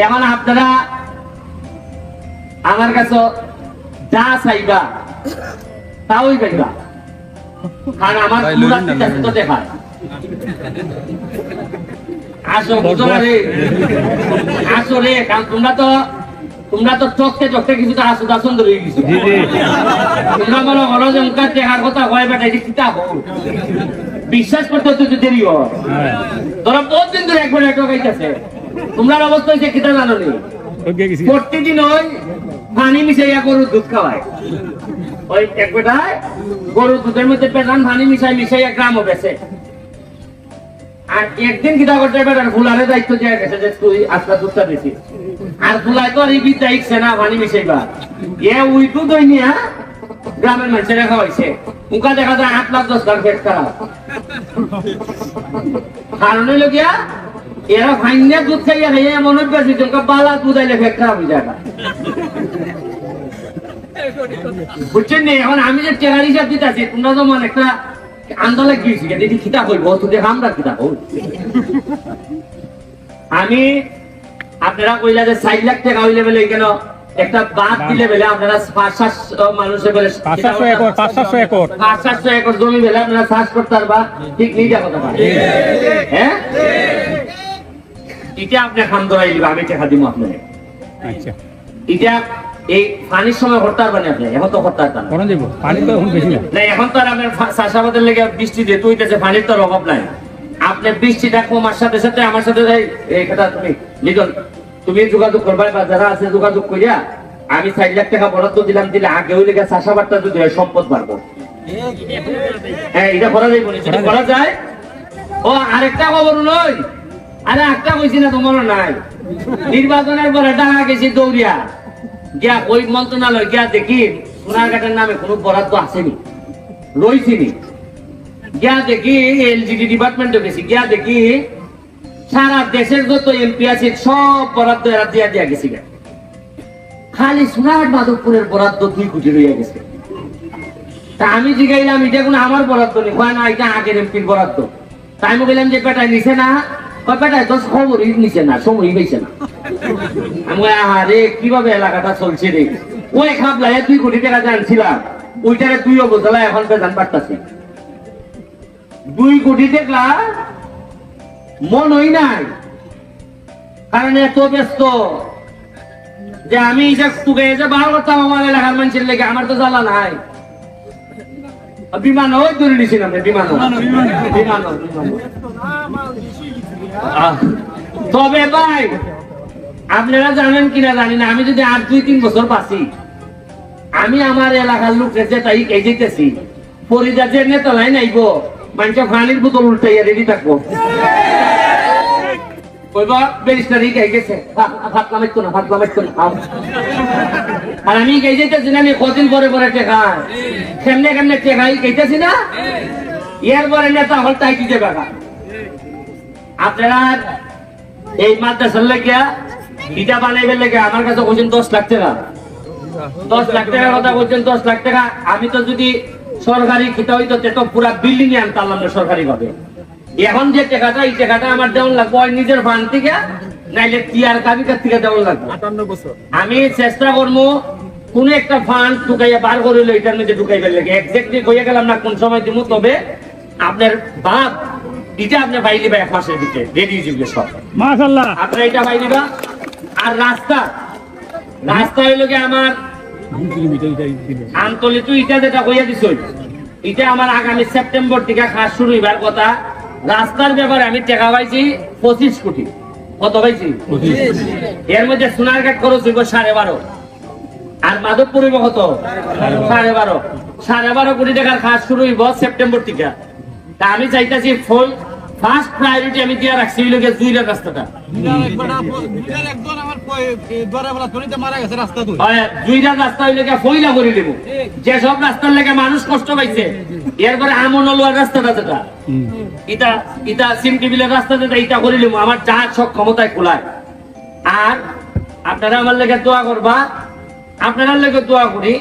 এখন আপনারা আমার কাছে যা চাইবা তাওই পাইবা, কারণ আমার তো দেখা আসো বুঝো না রে, আসো রে, কারণ তোমরা তো চকতে চকতে কিছু তো আসো দাসন ধরে গেছো। তোমরা মনে করো যে উনকার টেকার কথা হয় বেটা এটা কিতা হোক, বিশ্বাস করতে তো দেরি হয়। তোরা বহুত দিন ধরে একবার ঠকাইতেছে, তোমরা অবস্থা হয়েছে কিতা জানো নি? প্রতিদিন ওই পানি মিশাইয়া গরুর দুধ খাওয়ায়, ওই এক বেটায় গরুর দুধের মধ্যে পেটান পানি মিশাইয়া গ্রামও বেছে। আর একদিন কিতা করতে বেটার ফুলারে দায়িত্ব দেওয়া গেছে যে তুই আজকা দুধটা দিছি, আর ফুলাই তো আর এই বিদ্যা ইচ্ছে না পানি মিশাইবা, এ উইটু দই নিয়া গ্রামের মানুষেরা খাওয়াইছে। উকা দেখা যায় 8 লাখ 10 লাখ পেট খারাপ। কারণ হইল গিয়া এরা ভাইঙ্গা দুধ খাইয়া খাইয়া এমন অভ্যাস হয়েছে বালা দুধ আইলে পেট খারাপ হয়ে যায়। বুঝছেন নি? এখন আমি যে টেকার হিসাব দিতে আছি, তোমরা যেমন একটা আন্দোলন গিয়েছি দেখি খিতা করবো, তো দেখ আমরা খিতা হই। আমি আপনারা কইলা যে 4 লাখ টাকা হইলে বেলে কেন একটা বাদ দিলে বেলে আপনারা 500 মানুষের বেলে 500 একর জমি বেলে আপনারা চাষ করতে পারবা, ঠিক নেই যা কথা। হ্যাঁ, এটা আপনি খাম ধরাই দিবা, আমি টাকা দিব আপনাকে। আচ্ছা, এটা এই পানির সময় করতে পারবেন আপনি, এখন তো করতে পারবেন না, পানি তো এখন বেশি না, এখন তো আর আপনার চাষাবাদের লেগে বৃষ্টি দিয়ে তুইতেছে, পানির তো অভাব নাই। আপনি বৃষ্টিটা কমার সাথে সাথে আমার সাথে এই কথা তুমি লিটন তুমি যোগাযোগ করবা, বা যারা আছে যোগাযোগ করিয়া আমি 4 লাখ টাকা বরাদ্দ দিলাম, দিলে আগে ওই লেগে চাষাবাদটা যদি হয় সম্পদ বাড়বো। হ্যাঁ, এটা করা যাইব না, যদি করা যায়। ও আরেকটা খবর নই, আরে একটা কইছি না তোমারও নাই, নির্বাচনের পরে ঢাকা গেছি দৌড়িয়া গিয়া ওই মন্ত্রণালয় গিয়া দেখি সোনারঘাটের নামে কোনো বরাদ্দ আসেনি, রইছিনি। গিয়া দেখি এলজিডি ডিপার্টমেন্টে গেছি, গিয়া দেখি সারা দেশের যত এমপি আছে সব বরাদ্দ এরা দিয়া দিয়া গেছি, খালি সোনারঘাট মাধবপুরের বরাদ্দ 2 কোটি রইয়া গেছে। তা আমি জিগাইলাম এটা কোনো আমার বরাদ্দ নেই, হয় না এটা আগের এমপির বরাদ্দ। তাই আমি বললাম যে পেটায় নিছে না, পেটায় তো খবরই নিছে না, সময়ই পাইছে না। আমি আরে কিভাবে এলাকাটা চলছে রে, ওই খাবলায় 2 কোটি টাকা জানছিলাম, ওইটারে 2 অবতলা এখন বেজান পারতাছি। 2 কোটি টাকা মনই নাই, কারণ এত ব্যস্ত যে আমি তোকে বার করতাম আমার এলাকার মানুষের লেগে, আমার তো জ্বালা নাই। বিমান ওই ধরে নিয়েছিলাম, বিমান। তবে ভাই আপনারা জানেন কিনা জানি না, আমি যদি আর 2-3 বছর বাঁচি, আমি আমার এলাকার লোকের যে তাই যেতেছি পরিজাতের নেতলায় নাইব, মানুষ পানির বোতল উল্টাইয়া রেডি থাকবো। আর আমি গাইতেছি না, কদিন পরে পরে টেকাই কেমনে কেমনে টেকাই গাইতেছি না, এর পরে নেতা হল তাই কি যে বাবা। আপনারা এই মাদ্রাসার লেগে ইটা বানাইবার লেগে আমার কাছে বলছেন 10 লাখ টাকা, 10 লাখ টাকার কথা বলছেন। 10 লাখ টাকা আমি তো যদি সরকারি খিতা হইতো তো পুরা বিল্ডিং এ আনতাম না সরকারি ভাবে। এখন যে টাকাটা এই টাকাটা আমার দেওয়ান লাগবে ওই নিজের ফান্ড থেকে, নাইলে টিআর কাবিকার থেকে দেওয়ান লাগবে। আমি চেষ্টা করবো কোন একটা ফান্ড ঢুকাইয়া বার করিল এটার মধ্যে ঢুকাইবার লাগে, এক্স্যাক্টলি কইয়া গেলাম না কোন সময় দিব, তবে আপনার বাপ এটা আপনি পাই দিবা 1 মাসের ভিতরে রেডি হয়ে সব, মাশাআল্লাহ। আপনার এটা পাই দিবা। আর রাস্তা হইল গিয়ে আমার আন্তলি তুই এটা যেটা কইয়া দিছ, এটা আমার আগামী সেপ্টেম্বর থেকে কাজ শুরু হইবার কথা। রাস্তার ব্যাপারে আমি টাকা পাইছি 25 কোটি। কত পাইছি? 25। এর মধ্যে সোনারঘাট খরচ হইব 12.5, আর মাধবপুর হইব কত? 12.5। 12.5 কোটি টাকার কাজ শুরু হইব সেপ্টেম্বর থেকে। তা আমি চাইতেছি ফুল ফার্স্ট প্রায়োরিটি আমি দিয়া রাখছি লোকে দুইটা রাস্তাটা। দুইটা রাস্তা হইলে ফইলা করে দেবো, যে সব রাস্তার লেগে মানুষ কষ্ট পাইছে। এরপরে আমনলুয়ার রাস্তাটা যেটা ইটা সিমটিবিলের রাস্তা যেটা ইটা করে দেবো, আমার যা সব ক্ষমতায় খোলায়। আর আপনারা আমার লেগে দোয়া করবা, আপনারা লেগে দোয়া করি।